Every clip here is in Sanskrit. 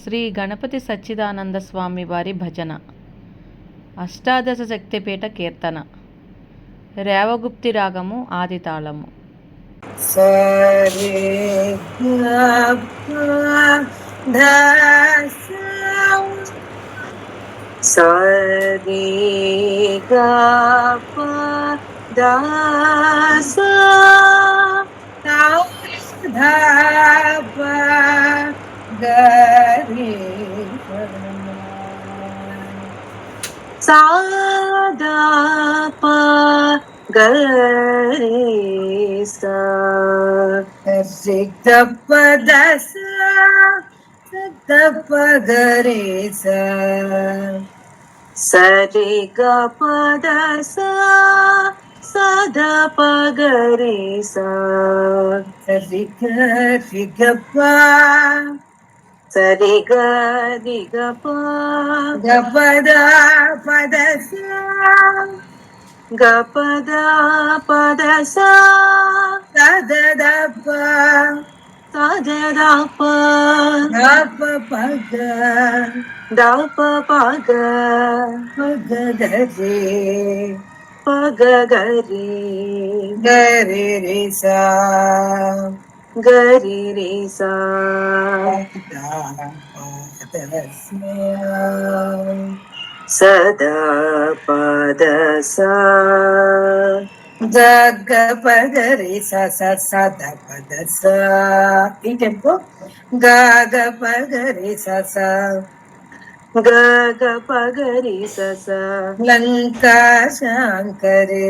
శ్రీ గణపతి సచ్చిదానంద స్వామి వారి భజన. అష్టాదశ శక్తిపీఠ కీర్తన. రేవగుప్తి రాగము ఆదితాళము. సరే సరి గప దస ధప గరి సాధప గరి సరి గప దస గప గరి సరి గప దస సదప గరి సరి గరి గప సరి గరి గప గపద పదస గపద పదస సదదప సదదప దప పగ దప పగ పగ గరి పగ గరి గరి రి సా గరి రి సా సదా పద సా గగ పగరి సద పద సా ఈ టెంపో గగ పగరి స గగ పగరి స లంకా శాంకరే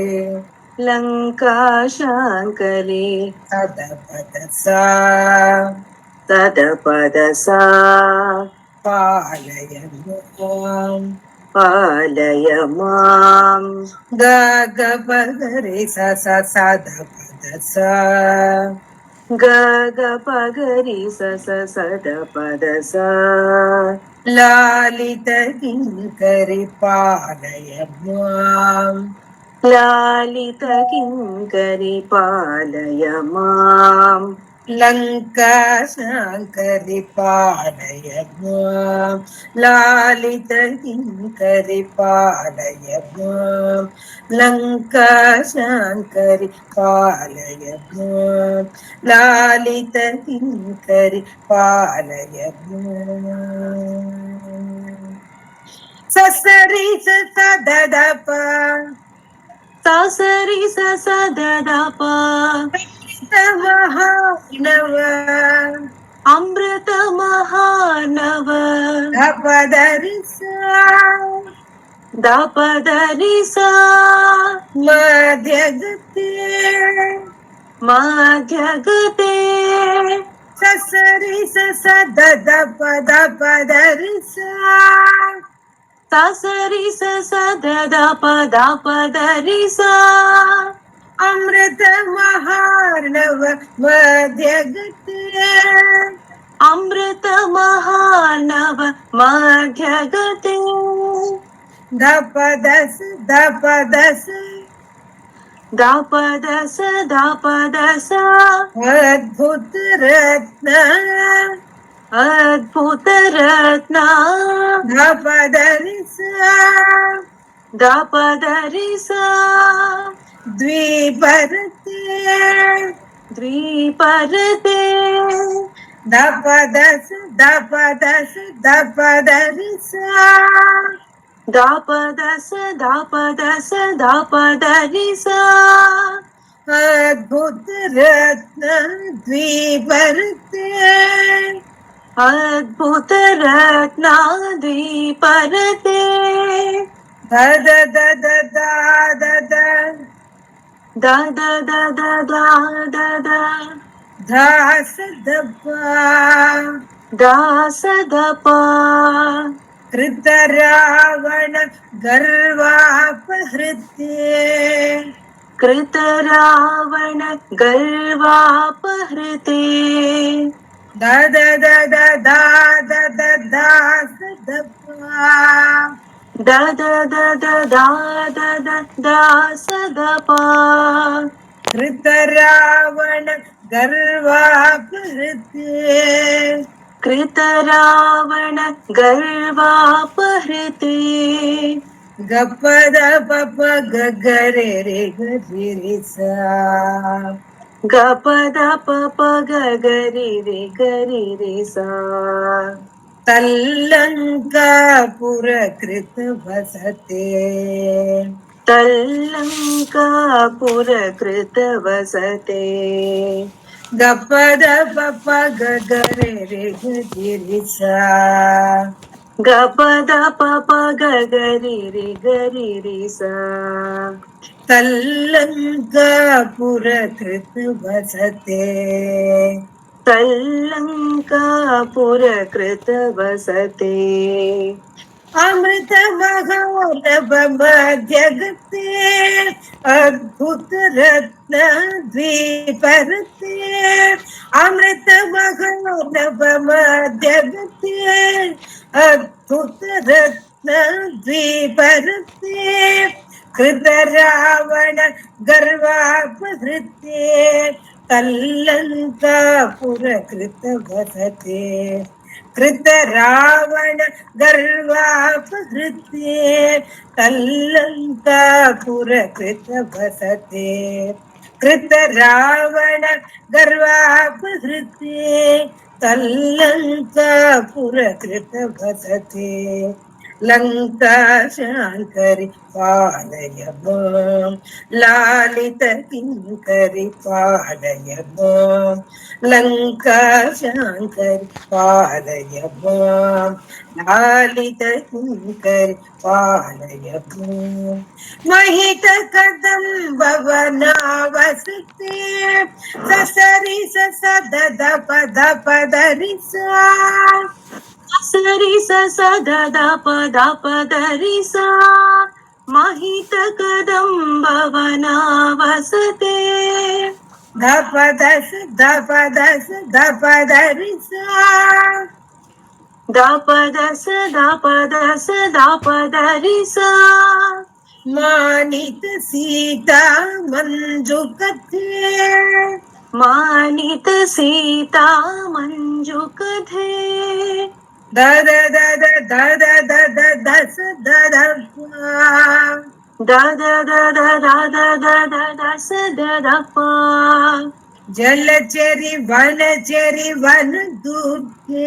లంకా శాంకరే సద పద సా సద పద సా పాలయ పాలయ మాం గగ పగరి సద పద సా గగ పగరి సద పద సా లాలిత కింకరి పాలయ మాం లాలిత కింకరి పాలయ మాం లంకా శాంకరి పాలయ మాం లాలిత కింకరి పాలయ మాం లంకా శాంకరి పాలయ మాం లాలిత కింకరి పాలయ మాం ససరి సదదప ససరి సదదప మహానవ అమృత మహానవ దపదరి దపదరి మధ్యగతే మధ్యగతే ససరి సదదప దపదరి ససరి సదదప దపదరి అమృత మహార్ణవ మధ్యగతే అమృత మహార్ణవ మధ్యగతే దపదస దపదస దపదస దపదస అద్భుత రత్న అద్భుత రత్న దపదరి దపదరి ద్విపరతే ద్విపరతే దపదస దపదస దపదరి దపదస దపదస దపదరి అద్భుత రత్న ద్విపరతే అద్భుత రత్న ద్విపరతే దద దద దద దద దద దద దాస దప దాస దప కృత రావణ గర్వాపహృత్యే కృత రావణ గర్వాపహృతే దద దద దద దాస దప దద దద దద దాస దప కృత రావణ గర్వాపహృత్యే कृतरावण गर्वापहृते गपद पप गगरे रे गरि सा गपद पप गगरि रे सा तल्लंकापुर कृत वसते तल्लंकापुर कृत वसते गपद पप गगरे रे गरि सा गपद पप गगरि सा तल्लंकापुर कृत वसते तल्लंकापुर कृत वसते अमृत महोत्सव जगते अद्भुत रत्न द्वीपरते अमृत महोत्सव जगते अद्भुत रत्न द्वीपरते कृत रावण गर्वापहृते तल्लंकापुर कृत वसते कृत रावण गर्वापहृते तल्लंकापुर कृत वसते कृत रावण गर्वापहृते तल्लंकापुर कृत वसते लंका शांकरि पालय मां लालित किंकरि पालय मां लंका शांकरि पालय मां लालित किंकरि पालय मां महित कदम्ब वनावसते ससरि ससद पद पदरिसा सरि सदा पद सा महित कदम्ब वनावसते धपदस धपदस धपदरिसा दापदस दापदरिसा मानित सीता मंजु कथे मानित सीता मंजु कथे दद दद दद दद दस ददपा दद दद दद दस ददपा जलचरि वन दुर्गे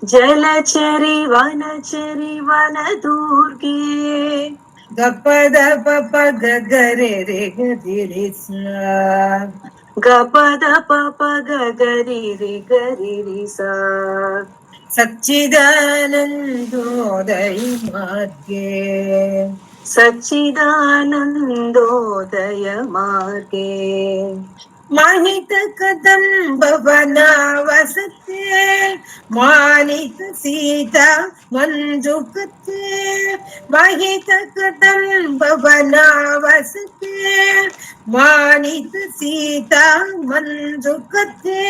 जलचरि वन दुर्गे गपद पप गगरे रे गदिरिसा गपद पप गगरि सा सच्चिदानंदोदय मार्गे सच्चिदानन्दोदय मार्गे माहित कदम्ब वनावसते मानित सीता मंजुकते माहित कदम्ब वनावसते मानित सीता मंजुकते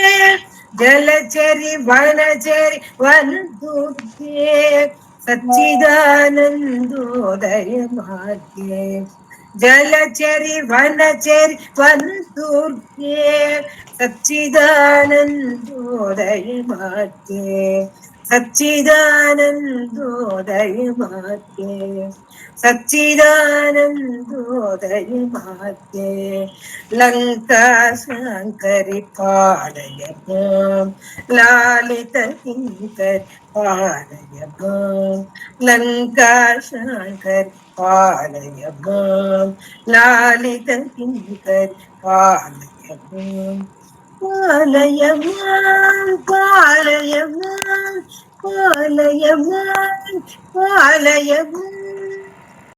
जलचरि वन दुर्गे सच्चिदानंदोदय मार्गे जलचरि वन दुर्गे सच्चिदानंदोदय मार्गे सच्चिदानंदोदय मार्गे सच्चिदानंदोदय मार्गे लंका शंकरि पालय मां लालित किंकर पालय मां लंका शंकरि पालय मां लालित किंकर पालय मां पालय मां पालय मां पालय मां पालय मां